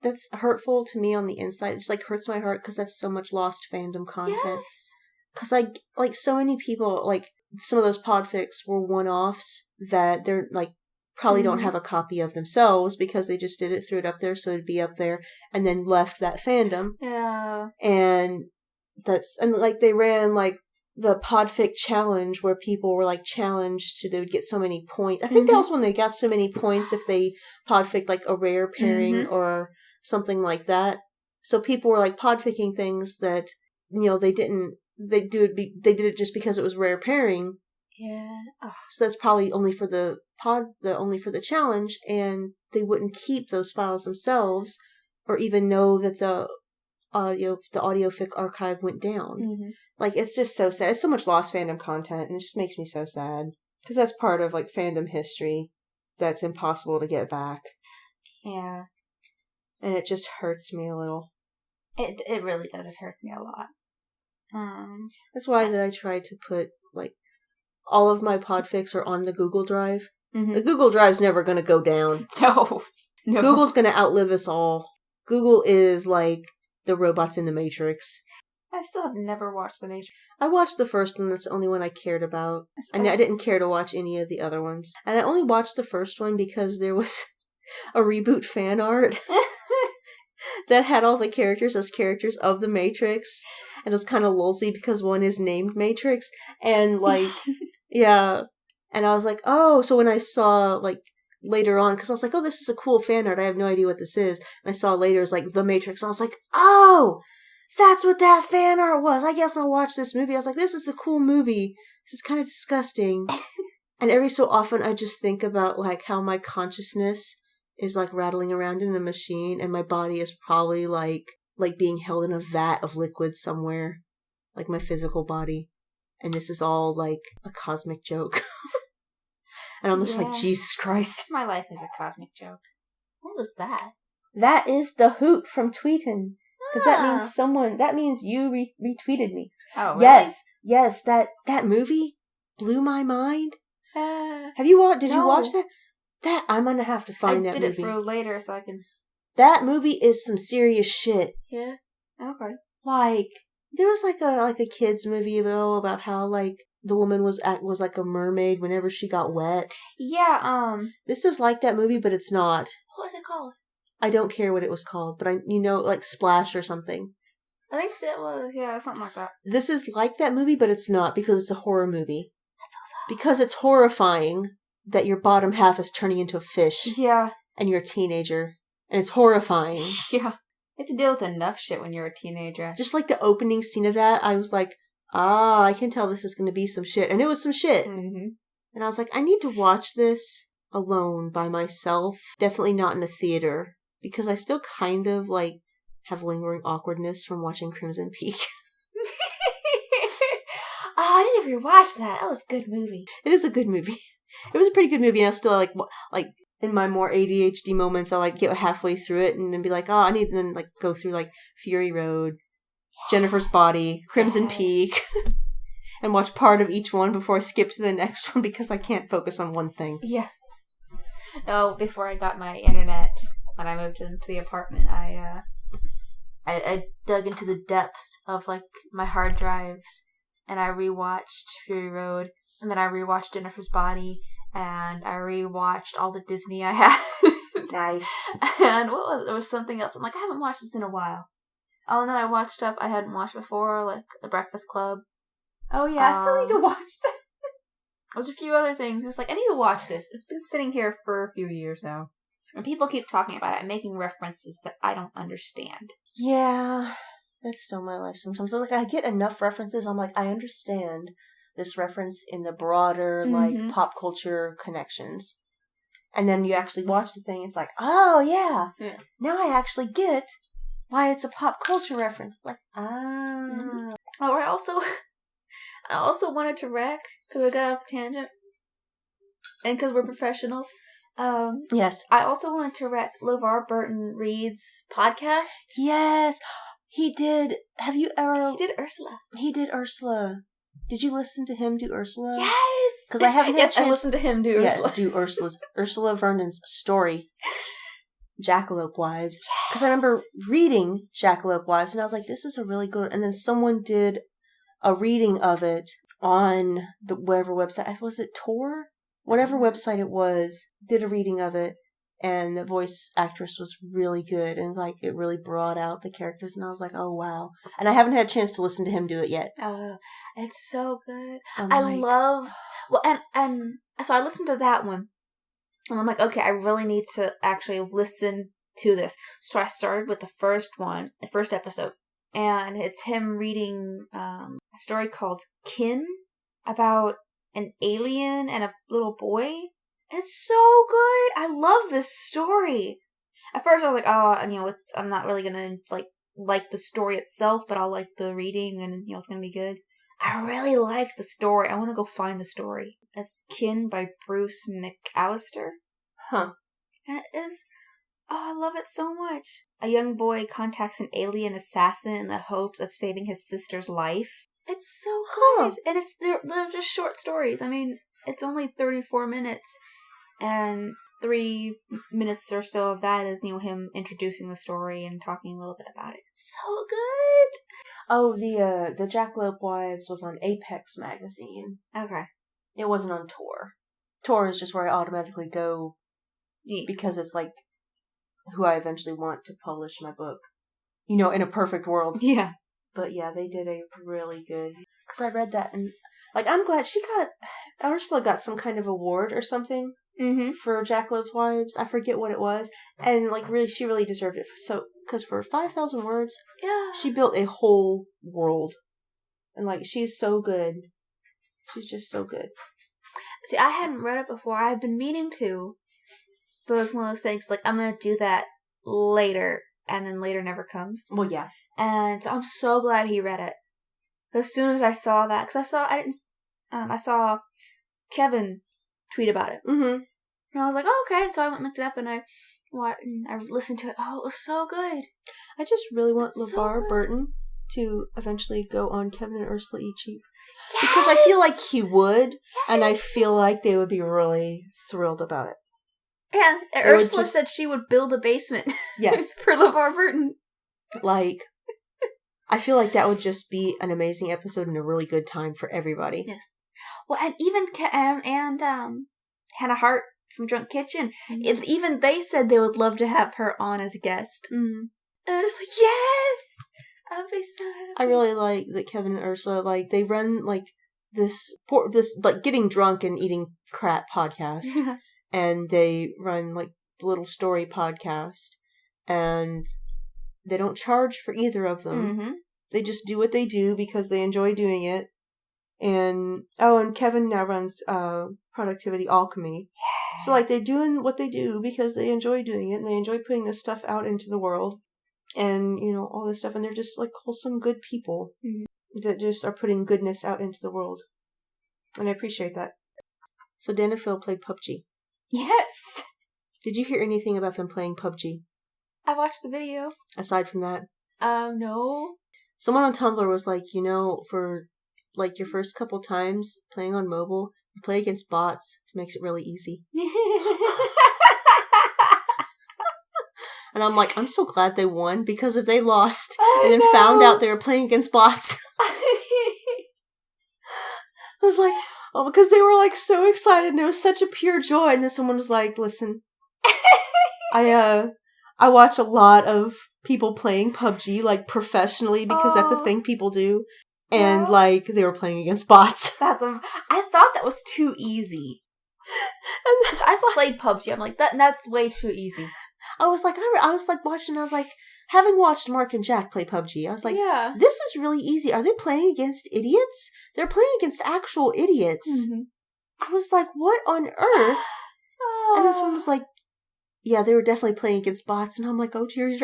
That's hurtful to me on the inside. It just, like, hurts my heart because that's so much lost fandom content. Yes. Because, so many people, like, some of those podfics were one-offs that they're, like, probably don't have a copy of themselves because they just threw it up there so it'd be up there, and then left that fandom. Yeah. And they ran, like, the podfic challenge where people were, like, challenged to, they would get so many points. I think that was when they got so many points if they podfic, like, a rare pairing or something like that. So people were, like, podficking things that, they did it just because it was rare pairing. Yeah. Oh. So that's probably only for the challenge, and they wouldn't keep those files themselves or even know that the audiofic archive went down. Like, it's just so sad. It's so much lost fandom content, and it just makes me so sad. Because that's part of, like, fandom history that's impossible to get back. Yeah. And it just hurts me a little. It really does. It hurts me a lot. That's why that I try to put, like, all of my podfics are on the Google Drive. The Google Drive's never going to go down. No. Google's going to outlive us all. Google is, like, the robots in the Matrix. I still have never watched The Matrix. I watched the first one. That's the only one I cared about. And I didn't care to watch any of the other ones. And I only watched the first one because there was a reboot fan art that had all the characters as characters of the Matrix. And it was kind of lulzy because one is named Matrix. And, like, yeah. And I was like, oh, so when I saw, like, later on, because I was like, oh, this is a cool fan art. I have no idea what this is. And I saw later, it was like, The Matrix. And I was like, oh! That's what that fan art was. I guess I'll watch this movie. I was like, this is a cool movie. This is kind of disgusting. And every so often I just think about, like, how my consciousness is, like, rattling around in a machine, and my body is probably like being held in a vat of liquid somewhere. Like my physical body. And this is all, like, a cosmic joke. And I'm just like, Jesus Christ. My life is a cosmic joke. What was that? That is the hoot from tweeting. Because that means you retweeted me. Oh, really? Yes, that movie blew my mind. Did you watch that? I'm gonna have to find that movie. I did it for later so I can... That movie is some serious shit. Yeah? Okay. Like, there was like a kid's movie though about how, like, the woman was like a mermaid whenever she got wet. Yeah, This is like that movie, but it's not. What was it called? I don't care what it was called, but like Splash or something. I think that was, something like that. This is like that movie, but it's not, because it's a horror movie. That's awesome. Because it's horrifying that your bottom half is turning into a fish. Yeah. And you're a teenager. And it's horrifying. Yeah. You have to deal with enough shit when you're a teenager. Just like the opening scene of that, I was like, I can tell this is going to be some shit. And it was some shit. Mm-hmm. And I was like, I need to watch this alone by myself. Definitely not in a theater. Because I still kind of, like, have lingering awkwardness from watching Crimson Peak. I didn't ever watch that. That was a good movie. It is a good movie. It was a pretty good movie, and I still, like in my more ADHD moments, I'll, like, get halfway through it and then be like, I need to then, like, go through, like, Fury Road, Jennifer's Body, Crimson Peak, and watch part of each one before I skip to the next one because I can't focus on one thing. Yeah. No, before I got my internet, when I moved into the apartment, I dug into the depths of, like, my hard drives, and I rewatched Fury Road, and then I rewatched Jennifer's Body, and I rewatched all the Disney I had. Nice. And there was something else. I'm like, I haven't watched this in a while. Oh, and then I watched stuff I hadn't watched before, like The Breakfast Club. Oh, yeah, I still need to watch that. There's a few other things. It was like, I need to watch this. It's been sitting here for a few years now. And people keep talking about it and making references that I don't understand. Yeah, that's still my life sometimes. Like, I get enough references, I'm like, I understand this reference in the broader, like, pop culture connections. And then you actually watch the thing, it's like, oh, yeah. Now I actually get why it's a pop culture reference. Like, Oh, I also wanted to wreck, because I got off a tangent, and because we're professionals. Yes. I also wanted to wreck Levar Burton Reed's podcast. Yes. He did. Have you ever... He did Ursula. He did Ursula. Did you listen to him do Ursula? Yes! Because I haven't had a chance. I listened to him do Ursula. Yeah, do Ursula Vernon's story, Jackalope Wives. Because I remember reading Jackalope Wives, and I was like, this is a really good... And then someone did a reading of it on the whatever website. Was it Tor? Whatever website it was, did a reading of it. And the voice actress was really good, and like it really brought out the characters, and I was like, oh wow. And I haven't had a chance to listen to him do it yet. Oh, it's so good. I love... Well, and so I listened to that one, and I'm like, okay, I really need to actually listen to this. So I started with the first episode, and it's him reading a story called Kin, about an alien and a little boy. It's so good. I love this story. At first I was like, oh, I'm not really gonna like the story itself, but I'll like the reading, and it's gonna be good. I really liked the story. I want to go find the story. It's Kin by Bruce McAllister. Huh. And it is... Oh, I love it so much. A young boy contacts an alien assassin in the hopes of saving his sister's life. It's so good. And they're just short stories. I mean, it's only 34 minutes. And 3 minutes or so of that is, him introducing the story and talking a little bit about it. It's so good. Oh, the Jackalope Wives was on Apex magazine. Okay. It wasn't on Tor. Tor is just where I automatically go because it's like who I eventually want to publish my book. In a perfect world. Yeah. But yeah, they did a really good... Because I read that and... I'm glad Ursula got some kind of award or something. Mm-hmm. For Jackalope's Wives. I forget what it was. And, really, she really deserved it. Because for 5,000 words, yeah, she built a whole world. And, she's so good. She's just so good. See, I hadn't read it before. I've been meaning to. But it's one of those things, I'm going to do that later. And then later never comes. Well, yeah. And so I'm so glad he read it. As soon as I saw that, because I saw Kevin tweet about it. Mm-hmm. And I was like, oh, okay. And so I went and looked it up, and I listened to it. Oh, it was so good. I just really want Levar Burton to eventually go on Kevin and Ursula Eat Cheap. Yes! Because I feel like he would, yes! and I feel like they would be really thrilled about it. Yeah, Ursula said she would build a basement for LeVar Burton. I feel like that would just be an amazing episode and a really good time for everybody. Yes. Well, and even Hannah Hart from Drunk Kitchen, even they said they would love to have her on as a guest. Mm. And I was like, yes! I would be so happy. I really like that Kevin and Ursula, they run, this getting drunk and eating crap podcast. Yeah. And they run, the Little Story podcast. And they don't charge for either of them. Mm-hmm. They just do what they do because they enjoy doing it. And Kevin now runs Productivity Alchemy. Yes. So they're doing what they do because they enjoy doing it, and they enjoy putting this stuff out into the world. And, all this stuff. And they're just wholesome, good people that just are putting goodness out into the world. And I appreciate that. So Dan and Phil played PUBG. Yes! Did you hear anything about them playing PUBG? I watched the video. Aside from that? No. Someone on Tumblr was for your first couple times playing on mobile, you play against bots. It makes it really easy. And I'm like, I'm so glad they won, because if they lost and then found out they were playing against bots, I was like, because they were so excited and it was such a pure joy. And then someone was like, listen, I watch a lot of people playing PUBG professionally because that's a thing people do. And they were playing against bots. I thought that was too easy. And I played PUBG. I'm like, that's way too easy. I was watching. I was like, having watched Mark and Jack play PUBG, I was like, yeah, this is really easy. Are they playing against idiots? They're playing against actual idiots. Mm-hmm. I was like, what on earth? And then someone was like, yeah, they were definitely playing against bots. And I'm like, oh dear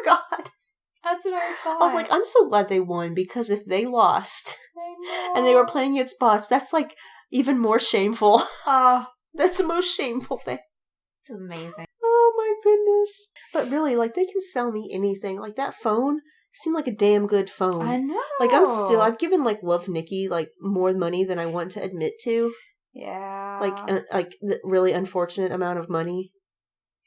God. That's what I thought. I was like, I'm so glad they won, because if they lost and they were playing against bots, that's even more shameful. That's the most shameful thing. It's amazing. Oh my goodness. But really, they can sell me anything. That phone seemed like a damn good phone. I know. I've given Love Nikki more money than I want to admit to. Yeah. Like the really unfortunate amount of money.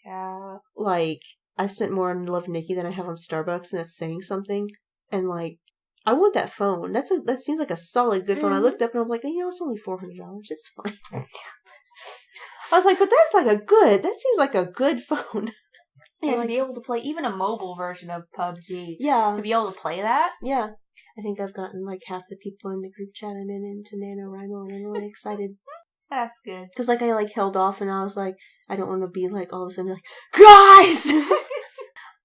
Yeah. Like, I've spent more on Love Nikki than I have on Starbucks, and that's saying something. And, like, I want that phone. That seems like a solid, good phone. I looked up and I'm like, it's only $400. It's fine. I was like, but that seems like a good phone. Yeah, to be able to play even a mobile version of PUBG. Yeah. To be able to play that? Yeah. I think I've gotten, like, half the people in the group chat I'm in into NaNoWriMo, and I'm really excited. That's good. Because, like, I, like, held off, and I was like, I don't want to be, like, all of a sudden be like, guys!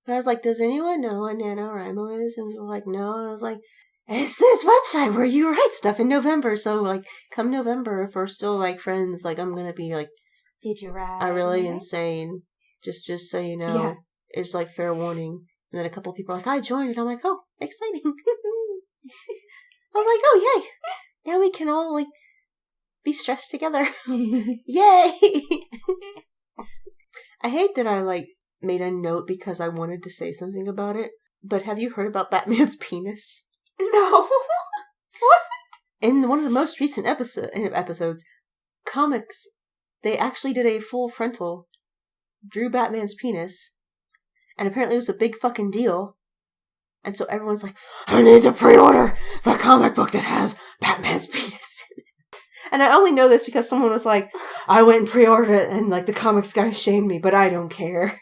But I was like, does anyone know what NaNoWriMo is? And people were like, no. And I was like, it's this website where you write stuff in November. So, like, come November, if we're still, like, friends, like, I'm going to be, like, did you write? Really insane. Just so you know. Yeah. It's, like, fair warning. And then a couple of people are like, I joined it. I'm like, oh, exciting. I was like, oh, yay. Now we can all, like, be stressed together. Yay! I hate that I, like, made a note because I wanted to say something about it. But have you heard about Batman's penis? No. What? In one of the most recent episodes, comics, they actually did a full frontal, drew Batman's penis, and apparently it was a big fucking deal. And so everyone's like, I need to pre-order the comic book that has Batman's penis in it. And I only know this because someone was like, I went and pre-ordered it, and, like, the comics guy shamed me, but I don't care.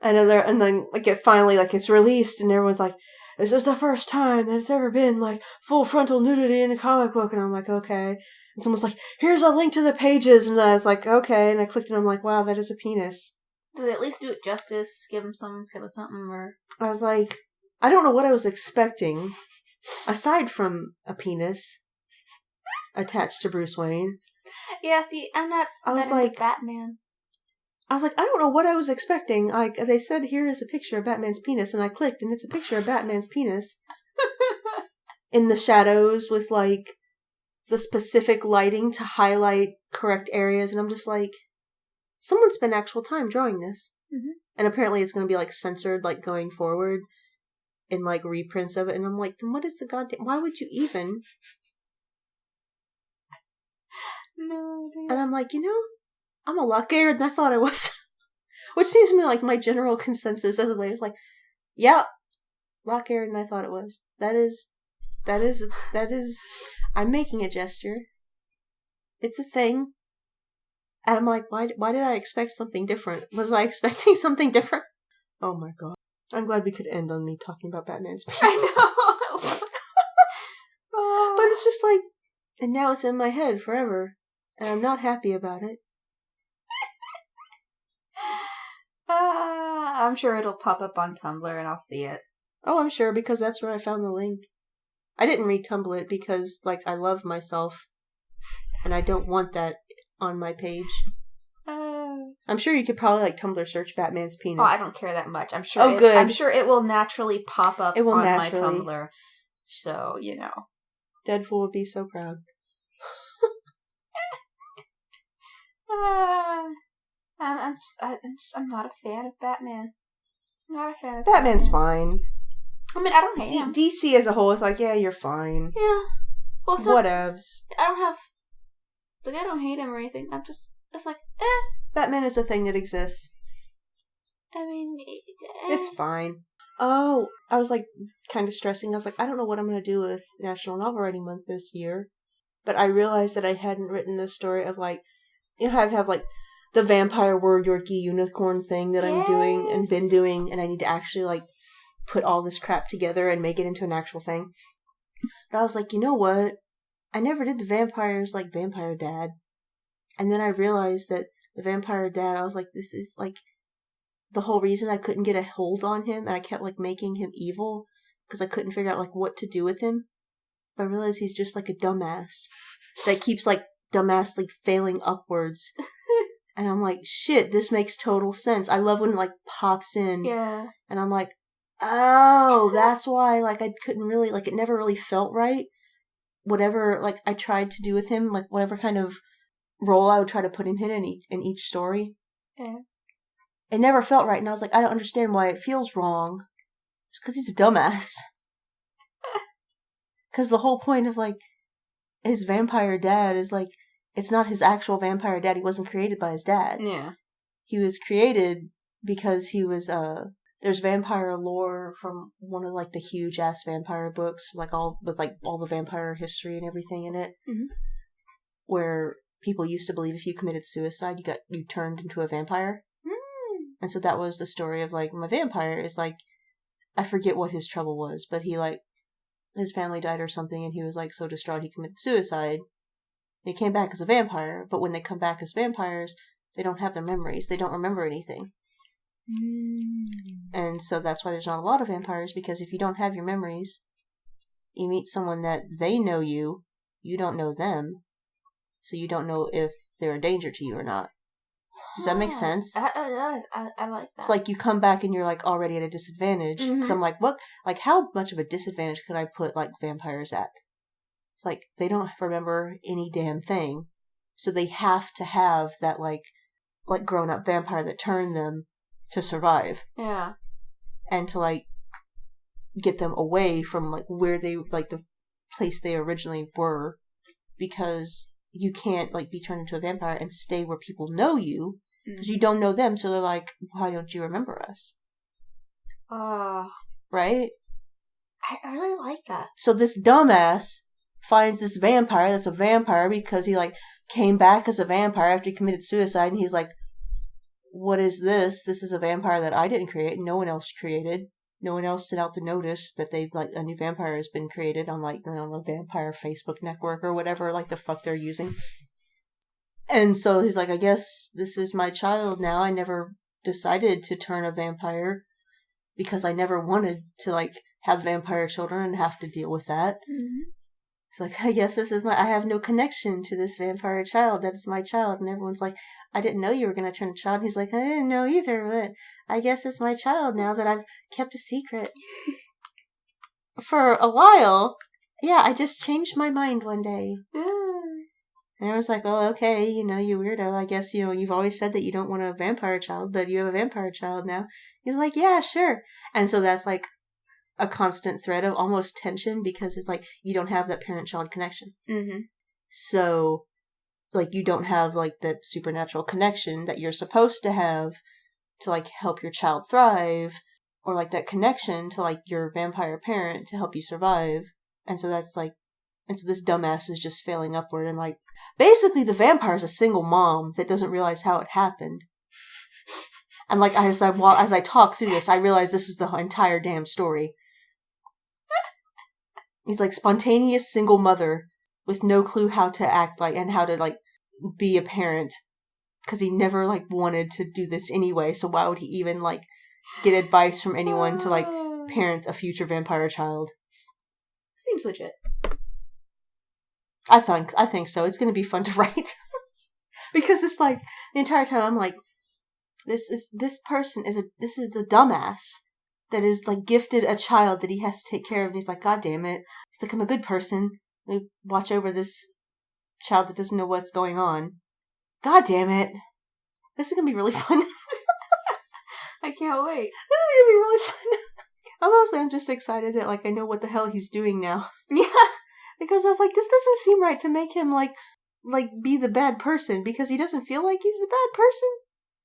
And then, like, it finally, like, it's released, and everyone's like, this is the first time that it's ever been, like, full frontal nudity in a comic book. And I'm like, okay. And someone's like, here's a link to the pages. And I was like, okay. And I clicked, and I'm like, wow, that is a penis. Do they at least do it justice? Give him some kind of something, or... I was like, I don't know what I was expecting, aside from a penis attached to Bruce Wayne. Yeah, see, I'm not into Batman. I was like, I don't know what I was expecting. Like, they said, here is a picture of Batman's penis, and I clicked, and it's a picture of Batman's penis. In the shadows with, like, the specific lighting to highlight correct areas, and I'm just like, someone spent actual time drawing this. Mm-hmm. And apparently it's going to be, like, censored, like, going forward in, like, reprints of it, and I'm like, then what is the goddamn... Why would you even... No, dude. And I'm like, I'm a lot gayer than I thought I was. Which seems to me like my general consensus as of late. It's like, yeah, a lot gayer than I thought it was. That is, I'm making a gesture. It's a thing. And I'm like, why did I expect something different? Was I expecting something different? Oh my god. I'm glad we could end on me talking about Batman's penis. I know. But it's just like, and now it's in my head forever. And I'm not happy about it. I'm sure it'll pop up on Tumblr and I'll see it. Oh, I'm sure, because that's where I found the link. I didn't retumble it because, like, I love myself. And I don't want that on my page. I'm sure you could probably, like, Tumblr search Batman's penis. Oh, I don't care that much. I'm sure. Oh, good. I'm sure it will naturally pop up on my Tumblr. So, Deadpool would be so proud. I'm not a fan of Batman. I'm not a fan of Batman's fine. I mean, I don't hate him. DC as a whole is like, yeah, you're fine. Yeah. Well, whatevs. It's like, I don't hate him or anything. It's like, Batman is a thing that exists. I mean, it's fine. Oh, I was, like, kind of stressing. I was like, I don't know what I'm going to do with National Novel Writing Month this year. But I realized that I hadn't written the story of, like, I have, like, the vampire word Yorkie unicorn thing that I'm doing and been doing, and I need to actually, like, put all this crap together and make it into an actual thing. But I was like, you know what? I never did the vampires, like, Vampire Dad. And then I realized that the Vampire Dad, I was like, this is, like, the whole reason I couldn't get a hold on him, and I kept, like, making him evil, because I couldn't figure out, like, what to do with him. But I realized he's just, like, a dumbass that keeps, like, dumbassly failing upwards. And I'm like, shit, this makes total sense. I love when it, like, pops in. Yeah. And I'm like, oh, that's why, like, I couldn't really, like, it never really felt right. Whatever, like, I tried to do with him, like, whatever kind of role I would try to put him in each story. Yeah. It never felt right, and I was like, I don't understand why it feels wrong. It's because he's a dumbass. Because the whole point of, like, his vampire dad is like, it's not his actual vampire dad. He wasn't created by his dad. Yeah. He was created because he was, there's vampire lore from one of, like, the huge-ass vampire books, like, all the vampire history and everything in it, where people used to believe if you committed suicide, you turned into a vampire. And so that was the story of, like, my vampire is, like, I forget what his trouble was, but he, like, his family died or something, and he was, like, so distraught he committed suicide. He came back as a vampire, but when they come back as vampires, they don't have their memories. They don't remember anything. And so that's why there's not a lot of vampires, because if you don't have your memories, you meet someone that they know you don't know them, so you don't know if they're a danger to you or not. Does that make sense? It does. I like that. It's like you come back and you're, like, already at a disadvantage. Because I'm like, what? Like, how much of a disadvantage could I put, like, vampires at? It's like, they don't remember any damn thing. So they have to have that, like grown-up vampire that turned them to survive. Yeah. And to, like, get them away from, like, where they, like, the place they originally were. Because you can't, like, be turned into a vampire and stay where people know you. Because you don't know them, so they're like, why don't you remember us? Right? I really like that. So this dumbass finds this vampire that's a vampire because he, like, came back as a vampire after he committed suicide, and he's like, what is this? This is a vampire that I didn't create, no one else created. No one else sent out the notice that they've, like, a new vampire has been created on, like, a vampire Facebook network or whatever, like, the fuck they're using. And so he's like, I guess this is my child now. I never decided to turn a vampire because I never wanted to, like, have vampire children and have to deal with that. It's like, I guess I have no connection to this vampire child. That is my child. And everyone's like, I didn't know you were going to turn a child. And he's like, I didn't know either, but I guess it's my child now that I've kept a secret. For a while. Yeah, I just changed my mind one day. And I was like, oh, okay, you weirdo. I guess, you've always said that you don't want a vampire child, but you have a vampire child now. He's like, yeah, sure. And so that's, like, a constant thread of almost tension because it's like you don't have that parent-child connection. So, like, you don't have, like, that supernatural connection that you're supposed to have to, like, help your child thrive, or, like, that connection to, like, your vampire parent to help you survive. And so that's, like, and so this dumbass is just failing upward, and, like, basically the vampire is a single mom that doesn't realize how it happened. And, like, as I talk through this, I realize this is the entire damn story. He's, like, spontaneous single mother with no clue how to act like and how to, like, be a parent. Because he never, like, wanted to do this anyway, so why would he even, like, get advice from anyone to, like, parent a future vampire child? Seems legit. I think so. It's going to be fun to write. Because it's, like, the entire time I'm like, this person is a dumbass that is, like, gifted a child that he has to take care of, and he's like, God damn it. He's like, I'm a good person. I watch over this child that doesn't know what's going on. God damn it. This is gonna be really fun. I can't wait. This is gonna be really fun. I'm just excited that, like, I know what the hell he's doing now. Yeah. Because I was like, this doesn't seem right to make him, like be the bad person, because he doesn't feel like he's the bad person.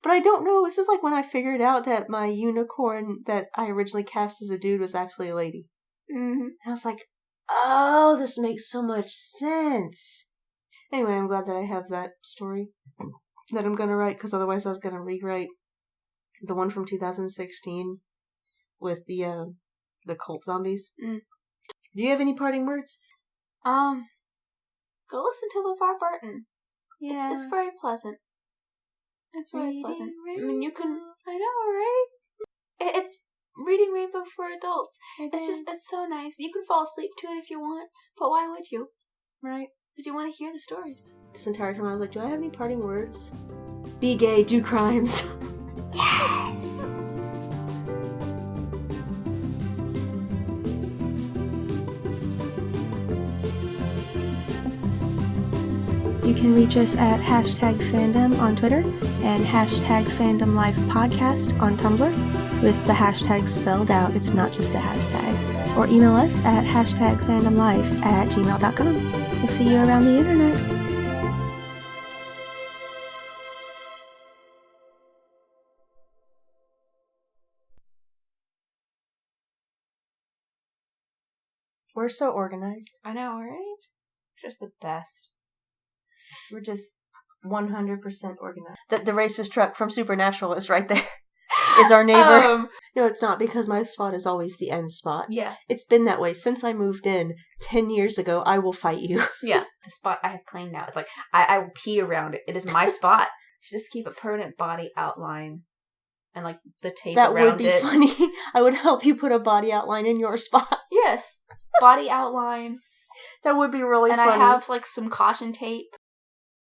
But I don't know. This is like when I figured out that my unicorn that I originally cast as a dude was actually a lady. And I was like, oh, this makes so much sense. Anyway, I'm glad that I have that story that I'm going to write, because otherwise I was going to rewrite the one from 2016 with the cult zombies. Do you have any parting words? Go listen to Levar Burton. Yeah. It's very pleasant. It's very pleasant. I mean, you can... I know, right? It's reading Rainbow for adults. It's so nice. You can fall asleep to it if you want, but why would you? Right. Because you want to hear the stories. This entire time I was like, do I have any parting words? Be gay, do crimes. Yes! You can reach us at #fandom on Twitter and #fandomlifepodcast on Tumblr, with the hashtag spelled out. It's not just a hashtag. Or email us at #fandomlife@gmail.com. We'll see you around the internet. We're so organized. I know, right? Just the best. We're just 100% organized. The racist truck from Supernatural is right there. Is our neighbor. No, it's not, because my spot is always the end spot. Yeah. It's been that way since I moved in 10 years ago. I will fight you. Yeah. The spot I have claimed now. It's like, I will pee around it. It is my spot. Should just keep a permanent body outline and like the tape around it. That would be funny. I would help you put a body outline in your spot. Yes. Body outline. That would be really funny. And I have like some caution tape